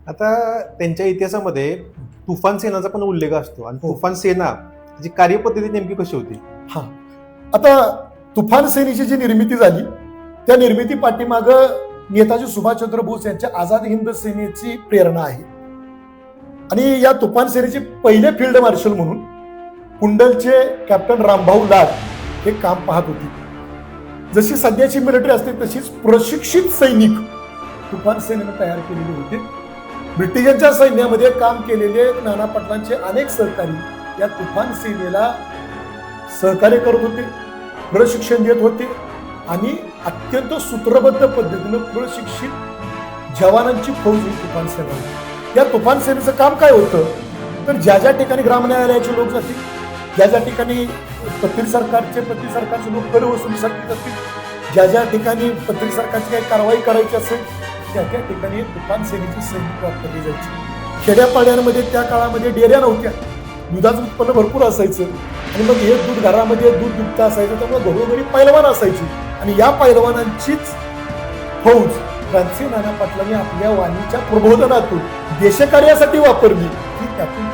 आता त्यांच्या इतिहासामध्ये तुफान सेनाचा पण उल्लेख असतो आणि हो. तुफान सेना जी कार्यपद्धती नेमकी कशी होती? हा, आता तुफान सेनेची जी निर्मिती झाली त्या निर्मिती पाठीमाग नेताजी सुभाषचंद्र बोस यांच्या आझाद हिंद सेनेची प्रेरणा आहे. आणि या तुफान सेनेचे पहिले फील्ड मार्शल म्हणून कुंडलचे कॅप्टन रामभाऊ लाड हे काम पाहत होते. जशी सध्याची मिलिटरी असते तशीच प्रशिक्षित सैनिक तुफान सेनेने तयार केलेले होते. ब्रिटिशांच्या सैन्यामध्ये काम केलेले नाना पाटलांचे अनेक सहकारी या तुफान सेनेला सहकार्य करत होते, प्रशिक्षण देत होते आणि अत्यंत सूत्रबद्ध पद्धतीने प्रशिक्षित जवानांची फौज ही तुफान सेना होती. या तुफान सेनेचं काम काय होतं तर ज्या ज्या ठिकाणी ग्राम न्यायालयाचे लोक जातील, ज्या ज्या ठिकाणी पत्ती सरकारचे लोक कर वसुलीसाठी जातील, ज्या ज्या ठिकाणी पत्ती सरकारची काही कारवाई करायची असेल त्या त्या ठिकाणी तुफान सेनेची सैनिक वापरली जायची. खेड्यापाड्यांमध्ये त्या काळामध्ये डेऱ्या नव्हत्या, दुधाचं उत्पन्न भरपूर असायचं आणि मग हे दूध घरामध्ये दूध दुभतं असायचं, त्यामुळे घरोघरी पैलवान असायची आणि या पैलवानांचीच फौज रणसिंह नाना पाटलांनी आपल्या वाणीच्या प्रबोधनातून देशकार्यासाठी वापरली की त्यातून